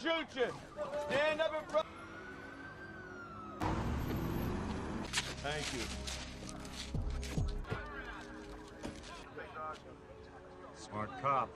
shoot you. Stand up in front. Thank you. Smart cop.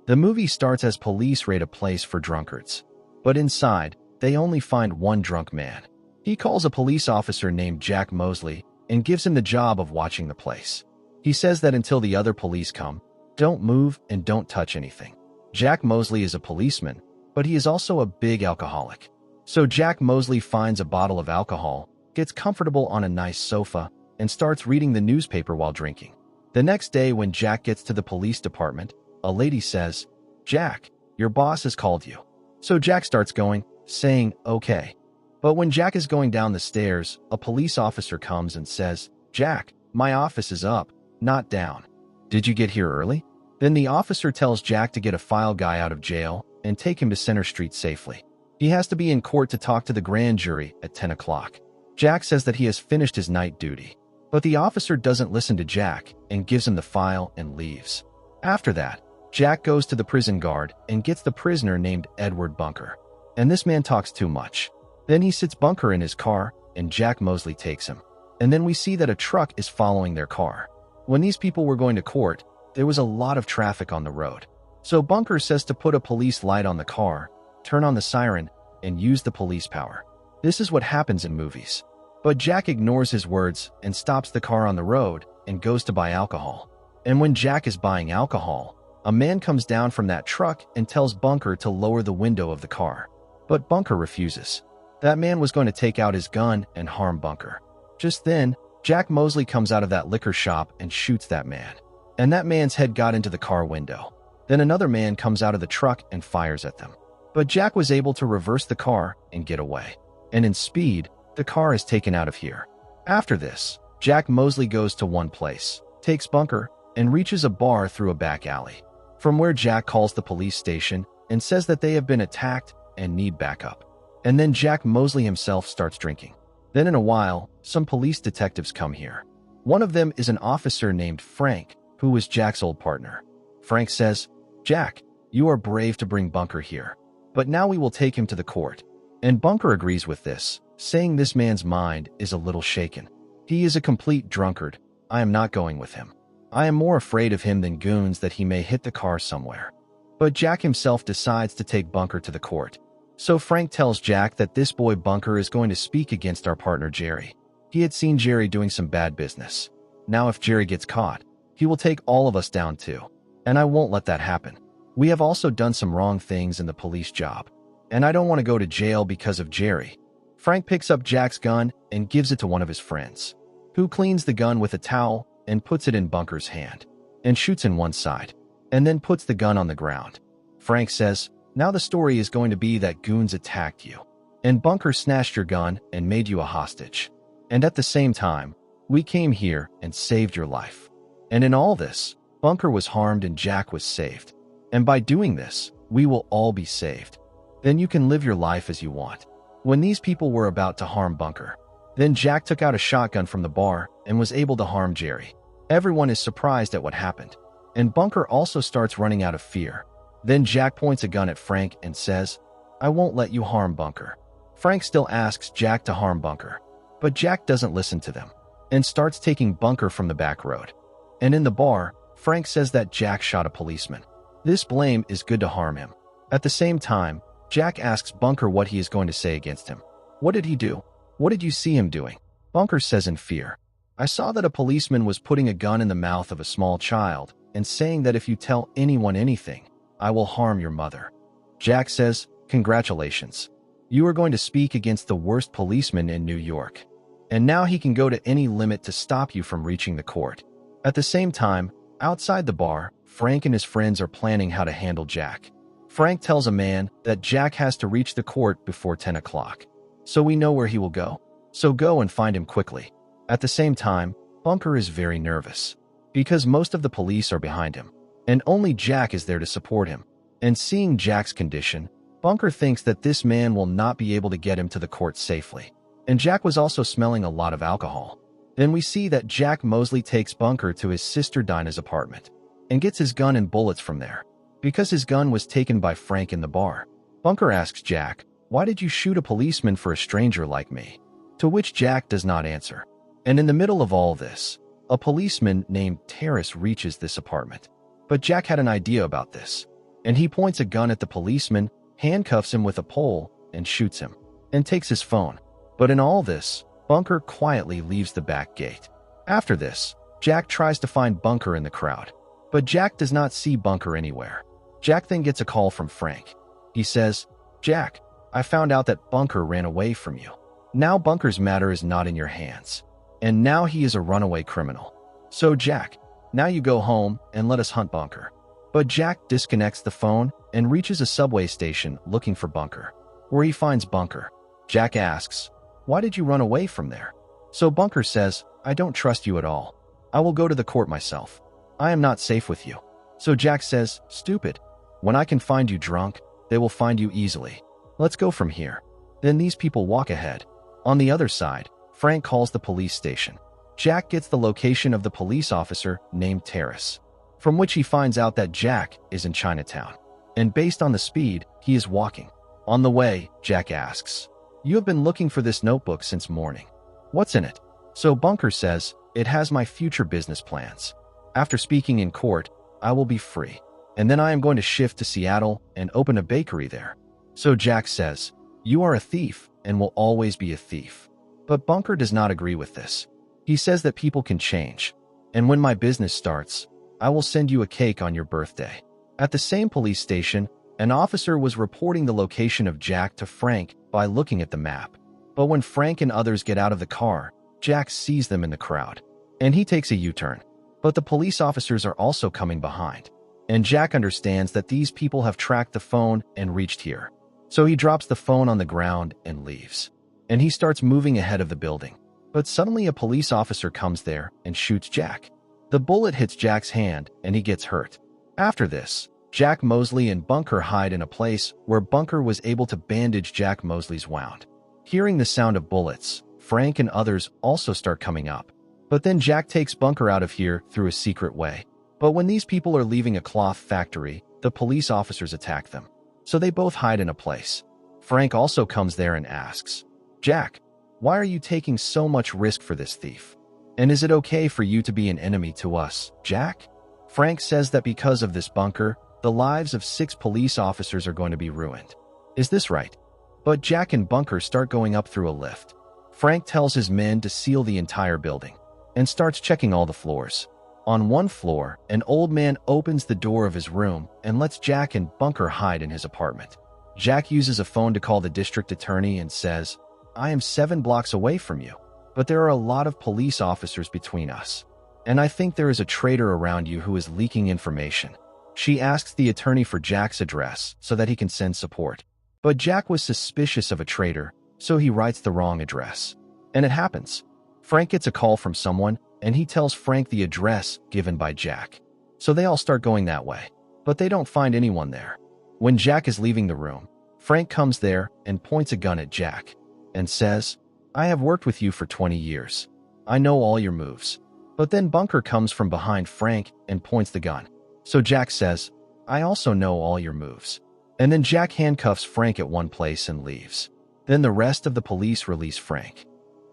The movie starts as police raid a place for drunkards. But inside, they only find one drunk man. He calls a police officer named Jack Mosley and gives him the job of watching the place. He says that until the other police come, don't move and don't touch anything. Jack Mosley is a policeman, but he is also a big alcoholic. So Jack Mosley finds a bottle of alcohol, gets comfortable on a nice sofa, and starts reading the newspaper while drinking. The next day when Jack gets to the police department, a lady says, "Jack, your boss has called you." So Jack starts going, saying, "Okay." But when Jack is going down the stairs, a police officer comes and says, "Jack, my office is up, not down. Did you get here early?" Then the officer tells Jack to get a file guy out of jail and take him to Center Street safely. He has to be in court to talk to the grand jury at 10 o'clock. Jack says that he has finished his night duty. But the officer doesn't listen to Jack and gives him the file and leaves. After that, Jack goes to the prison guard and gets the prisoner named Edward Bunker. And this man talks too much. Then he sits Bunker in his car and Jack Mosley takes him. And then we see that a truck is following their car. When these people were going to court, there was a lot of traffic on the road. So Bunker says to put a police light on the car, turn on the siren, and use the police power. This is what happens in movies. But Jack ignores his words and stops the car on the road and goes to buy alcohol. And when Jack is buying alcohol, a man comes down from that truck and tells Bunker to lower the window of the car. But Bunker refuses. That man was going to take out his gun and harm Bunker. Just then, Jack Mosley comes out of that liquor shop and shoots that man. And that man's head got into the car window. Then another man comes out of the truck and fires at them. But Jack was able to reverse the car and get away. And in speed, the car is taken out of here. After this, Jack Mosley goes to one place, takes Bunker, and reaches a bar through a back alley. From where Jack calls the police station and says that they have been attacked and need backup. And then Jack Mosley himself starts drinking. Then in a while, some police detectives come here. One of them is an officer named Frank, who was Jack's old partner. Frank says, "Jack, you are brave to bring Bunker here, but now we will take him to the court." And Bunker agrees with this, saying this man's mind is a little shaken. "He is a complete drunkard. I am not going with him. I am more afraid of him than goons that he may hit the car somewhere." But Jack himself decides to take Bunker to the court. So Frank tells Jack that this boy Bunker is going to speak against our partner Jerry. He had seen Jerry doing some bad business. Now if Jerry gets caught, he will take all of us down too. And I won't let that happen. We have also done some wrong things in the police job. And I don't want to go to jail because of Jerry. Frank picks up Jack's gun and gives it to one of his friends, who cleans the gun with a towel and puts it in Bunker's hand, and shoots in one side, and then puts the gun on the ground. Frank says, "Now the story is going to be that goons attacked you, and Bunker snatched your gun and made you a hostage. And at the same time, we came here and saved your life. And in all this, Bunker was harmed and Jack was saved. And by doing this, we will all be saved. Then you can live your life as you want." When these people were about to harm Bunker, then Jack took out a shotgun from the bar and was able to harm Jerry. Everyone is surprised at what happened, and Bunker also starts running out of fear. Then Jack points a gun at Frank and says, "I won't let you harm Bunker." Frank still asks Jack to harm Bunker, but Jack doesn't listen to them and starts taking Bunker from the back road. And in the bar, Frank says that Jack shot a policeman. This blame is good to harm him. At the same time, Jack asks Bunker what he is going to say against him. "What did he do? What did you see him doing?" Bunker says in fear, "I saw that a policeman was putting a gun in the mouth of a small child and saying that if you tell anyone anything, I will harm your mother." Jack says, "Congratulations. You are going to speak against the worst policeman in New York. And now he can go to any limit to stop you from reaching the court." At the same time, outside the bar, Frank and his friends are planning how to handle Jack. Frank tells a man that Jack has to reach the court before 10 o'clock. So we know where he will go. So go and find him quickly. At the same time, Bunker is very nervous, because most of the police are behind him, and only Jack is there to support him. And seeing Jack's condition, Bunker thinks that this man will not be able to get him to the court safely. And Jack was also smelling a lot of alcohol. Then we see that Jack Mosley takes Bunker to his sister Dinah's apartment, and gets his gun and bullets from there. because his gun was taken by Frank in the bar. Bunker asks Jack, "Why did you shoot a policeman for a stranger like me?" To which Jack does not answer. And in the middle of all this, a policeman named Terrace reaches this apartment. But Jack had an idea about this, and he points a gun at the policeman, handcuffs him with a pole, and shoots him, and takes his phone. But in all this, Bunker quietly leaves the back gate. After this, Jack tries to find Bunker in the crowd, but Jack does not see Bunker anywhere. Jack then gets a call from Frank. He says, "Jack, I found out that Bunker ran away from you. Now Bunker's matter is not in your hands, and now he is a runaway criminal. So Jack, now you go home and let us hunt Bunker." But Jack disconnects the phone and reaches a subway station looking for Bunker, where he finds Bunker. Jack asks, "Why did you run away from there?" So Bunker says, "I don't trust you at all. I will go to the court myself. I am not safe with you." So Jack says, "Stupid. When I can find you drunk, they will find you easily. Let's go from here." Then these people walk ahead. On the other side, Frank calls the police station. Jack gets the location of the police officer named Terrace, from which he finds out that Jack is in Chinatown. And based on the speed, he is walking. On the way, Jack asks, "You have been looking for this notebook since morning. What's in it?" So Bunker says, "It has my future business plans. After speaking in court, I will be free, and then I am going to shift to Seattle and open a bakery there." So Jack says, "You are a thief and will always be a thief." But Bunker does not agree with this. He says that people can change, and when my business starts, I will send you a cake on your birthday. At the same police station, an officer was reporting the location of Jack to Frank by looking at the map. But when Frank and others get out of the car, Jack sees them in the crowd, and he takes a U-turn. But the police officers are also coming behind, and Jack understands that these people have tracked the phone and reached here. So he drops the phone on the ground and leaves, and he starts moving ahead of the building. But suddenly a police officer comes there and shoots Jack. The bullet hits Jack's hand, and he gets hurt. After this, Jack Mosley and Bunker hide in a place where Bunker was able to bandage Jack Mosley's wound. Hearing the sound of bullets, Frank and others also start coming up. But then Jack takes Bunker out of here through a secret way. But when these people are leaving a cloth factory, the police officers attack them. So they both hide in a place. Frank also comes there and asks, "Jack, why are you taking so much risk for this thief? And is it okay for you to be an enemy to us, Jack?" Frank says that because of this Bunker, the lives of 6 police officers are going to be ruined. Is this right? But Jack and Bunker start going up through a lift. Frank tells his men to seal the entire building and starts checking all the floors. On one floor, an old man opens the door of his room and lets Jack and Bunker hide in his apartment. Jack uses a phone to call the district attorney and says, "I am 7 blocks away from you, but there are a lot of police officers between us, and I think there is a traitor around you who is leaking information." She asks the attorney for Jack's address so that he can send support. But Jack was suspicious of a traitor, so he writes the wrong address. And it happens. Frank gets a call from someone, and he tells Frank the address given by Jack. So they all start going that way, but they don't find anyone there. When Jack is leaving the room, Frank comes there and points a gun at Jack and says, "I have worked with you for 20 years. I know all your moves." But then Bunker comes from behind Frank and points the gun. So Jack says, "I also know all your moves." And then Jack handcuffs Frank at one place and leaves. Then the rest of the police release Frank.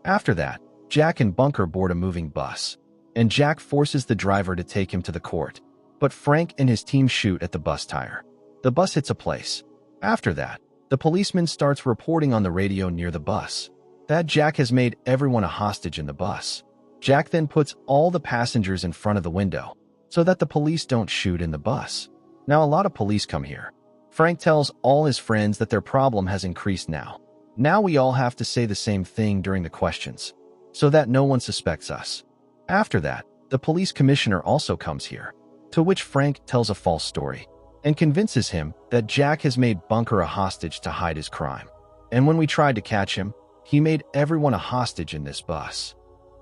After that, Jack and Bunker board a moving bus, and Jack forces the driver to take him to the court. But Frank and his team shoot at the bus tire. The bus hits a place. After that, the policeman starts reporting on the radio near the bus that Jack has made everyone a hostage in the bus. Jack then puts all the passengers in front of the window so that the police don't shoot in the bus. Now a lot of police come here. Frank tells all his friends that their problem has increased now. Now we all have to say the same thing during the questions, so that no one suspects us. After that, the police commissioner also comes here, to which Frank tells a false story and convinces him that Jack has made Bunker a hostage to hide his crime. And when we tried to catch him, he made everyone a hostage in this bus.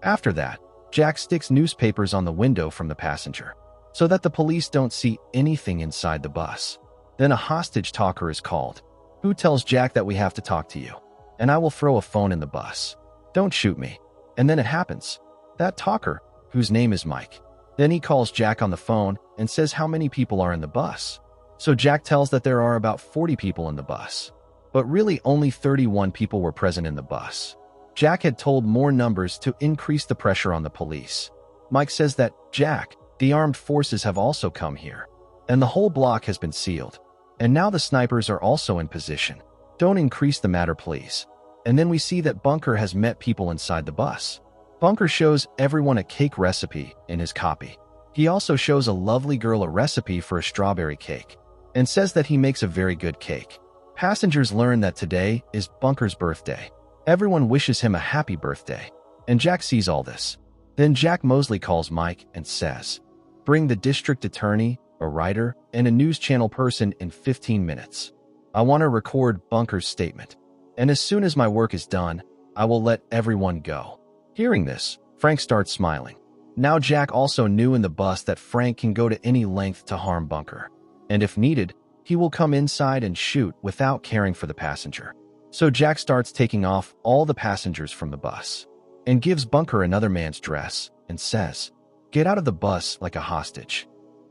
After that, Jack sticks newspapers on the window from the passenger, so that the police don't see anything inside the bus. Then a hostage talker is called, who tells Jack that we have to talk to you, and I will throw a phone in the bus. Don't shoot me. And then it happens. That talker, whose name is Mike, then he calls Jack on the phone and says how many people are in the bus. So Jack tells that there are about 40 people in the bus. But really only 31 people were present in the bus. Jack had told more numbers to increase the pressure on the police. Mike says that, Jack, the armed forces have also come here. And the whole block has been sealed. And now the snipers are also in position. Don't increase the matter, please. And then we see that Bunker has met people inside the bus. Bunker shows everyone a cake recipe in his copy. He also shows a lovely girl a recipe for a strawberry cake and says that he makes a very good cake. Passengers learn that today is Bunker's birthday. Everyone wishes him a happy birthday, and Jack sees all this. Then Jack Mosley calls Mike and says, bring the district attorney, a writer, and a news channel person in 15 minutes. I want to record Bunker's statement. And as soon as my work is done, I will let everyone go. Hearing this, Frank starts smiling. Now Jack also knew in the bus that Frank can go to any length to harm Bunker. And if needed, he will come inside and shoot without caring for the passenger. So Jack starts taking off all the passengers from the bus and gives Bunker another man's dress and says, get out of the bus like a hostage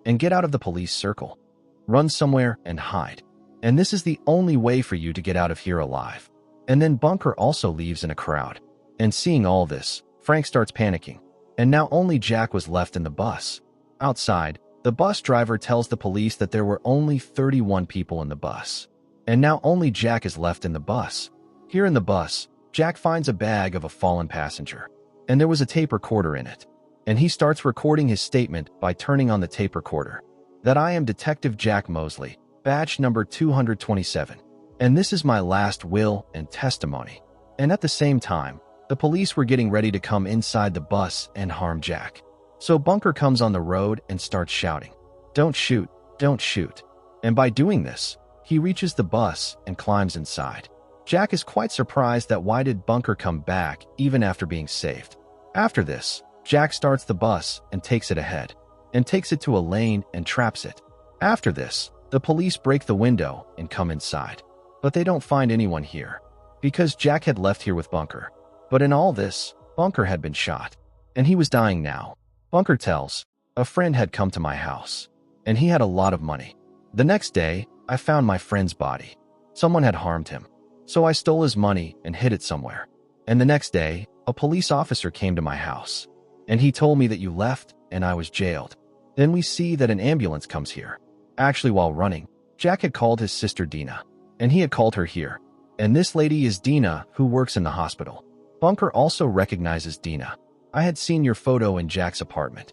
and get out of the police circle. Run somewhere and hide. And this is the only way for you to get out of here alive. And then Bunker also leaves in a crowd. And seeing all this, Frank starts panicking. And now only Jack was left in the bus. Outside, the bus driver tells the police that there were only 31 people in the bus. And now only Jack is left in the bus. Here in the bus, Jack finds a bag of a fallen passenger. And there was a tape recorder in it. And he starts recording his statement by turning on the tape recorder. That I am Detective Jack Mosley, batch number 227. And this is my last will and testimony. And at the same time, the police were getting ready to come inside the bus and harm Jack. So Bunker comes on the road and starts shouting, don't shoot, don't shoot. And by doing this, he reaches the bus and climbs inside. Jack is quite surprised that why did Bunker come back even after being saved. After this, Jack starts the bus and takes it ahead, and takes it to a lane and traps it. After this, the police break the window and come inside. But they don't find anyone here, because Jack had left here with Bunker. But in all this, Bunker had been shot, and he was dying now. Bunker tells, a friend had come to my house, and he had a lot of money. The next day, I found my friend's body. Someone had harmed him. So I stole his money and hid it somewhere. And the next day, a police officer came to my house, and he told me that you left, and I was jailed. Then we see that an ambulance comes here. Actually, while running, Jack had called his sister Dina, and he had called her here. And this lady is Dina, who works in the hospital. Bunker also recognizes Dina. I had seen your photo in Jack's apartment.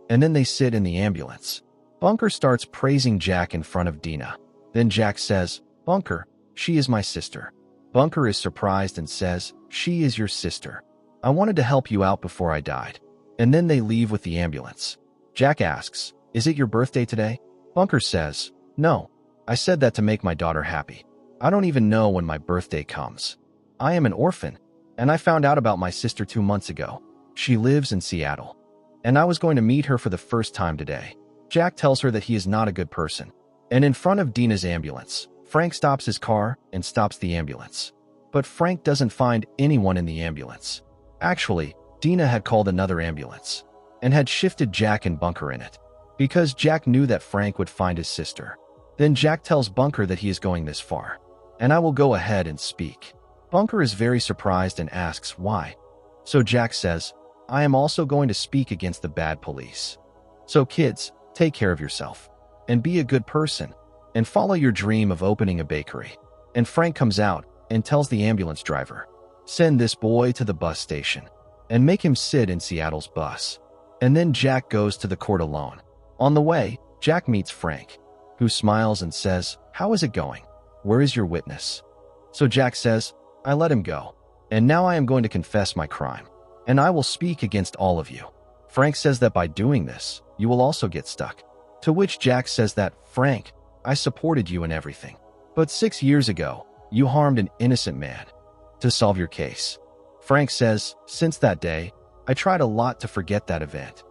And then they sit in the ambulance. Bunker starts praising Jack in front of Dina. Then Jack says, Bunker, she is my sister. Bunker is surprised and says, she is your sister. I wanted to help you out before I died. And then they leave with the ambulance. Jack asks, is it your birthday today? Bunker says, no. I said that to make my daughter happy. I don't even know when my birthday comes. I am an orphan, and I found out about my sister 2 months ago. She lives in Seattle, and I was going to meet her for the first time today. Jack tells her that he is not a good person. And in front of Dina's ambulance, Frank stops his car and stops the ambulance. But Frank doesn't find anyone in the ambulance. Actually, Dina had called another ambulance and had shifted Jack and Bunker in it, because Jack knew that Frank would find his sister. Then Jack tells Bunker that he is going this far, and I will go ahead and speak. Bunker is very surprised and asks why. So Jack says, I am also going to speak against the bad police. So kids, take care of yourself, and be a good person, and follow your dream of opening a bakery. And Frank comes out and tells the ambulance driver, send this boy to the bus station, and make him sit in Seattle's bus. And then Jack goes to the court alone. On the way, Jack meets Frank, who smiles and says, how is it going? Where is your witness? So Jack says, I let him go, and now I am going to confess my crime, and I will speak against all of you. Frank says that by doing this, you will also get stuck. To which Jack says that, Frank, I supported you in everything. But 6 years ago, you harmed an innocent man. To solve your case. Frank says, since that day, I tried a lot to forget that event.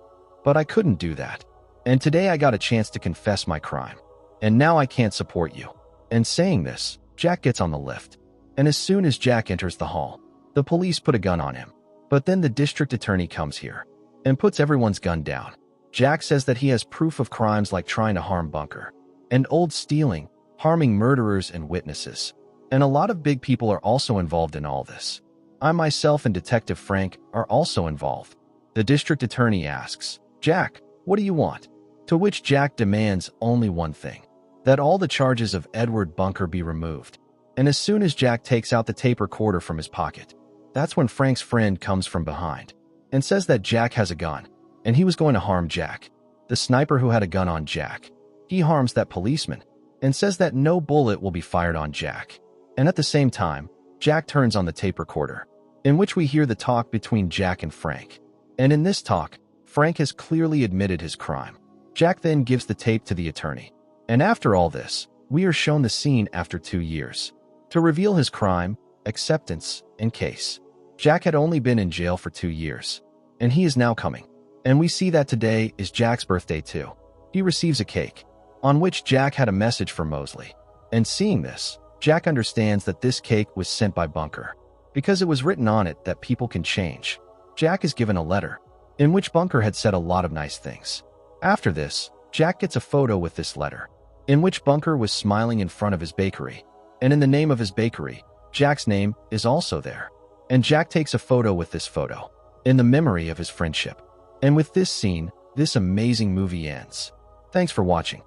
But I couldn't do that. And today I got a chance to confess my crime. And now I can't support you. And saying this, Jack gets on the lift. And as soon as Jack enters the hall, the police put a gun on him. But then the district attorney comes here and puts everyone's gun down. Jack says that he has proof of crimes like trying to harm Bunker. and old stealing, harming murderers and witnesses. And a lot of big people are also involved in all this. I myself and Detective Frank are also involved. The district attorney asks, "Jack, what do you want?" To which Jack demands only one thing: that all the charges of Edward Bunker be removed. And as soon as Jack takes out the tape recorder from his pocket, that's when Frank's friend comes from behind and says that Jack has a gun, and he was going to harm Jack. The sniper who had a gun on Jack, he harms that policeman and says that no bullet will be fired on Jack. And at the same time, Jack turns on the tape recorder, in which we hear the talk between Jack and Frank. And in this talk, Frank has clearly admitted his crime. Jack then gives the tape to the attorney. And after all this, we are shown the scene after 2 years. To reveal his crime, acceptance, and case. Jack had only been in jail for 2 years, and he is now coming. And we see that today is Jack's birthday too. He receives a cake, on which Jack had a message for Mosley. And seeing this, Jack understands that this cake was sent by Bunker, because it was written on it that people can change. Jack is given a letter, in which Bunker had said a lot of nice things. After this, Jack gets a photo with this letter, in which Bunker was smiling in front of his bakery. And in the name of his bakery, Jack's name is also there. And Jack takes a photo with this photo, in the memory of his friendship. And with this scene, this amazing movie ends. Thanks for watching.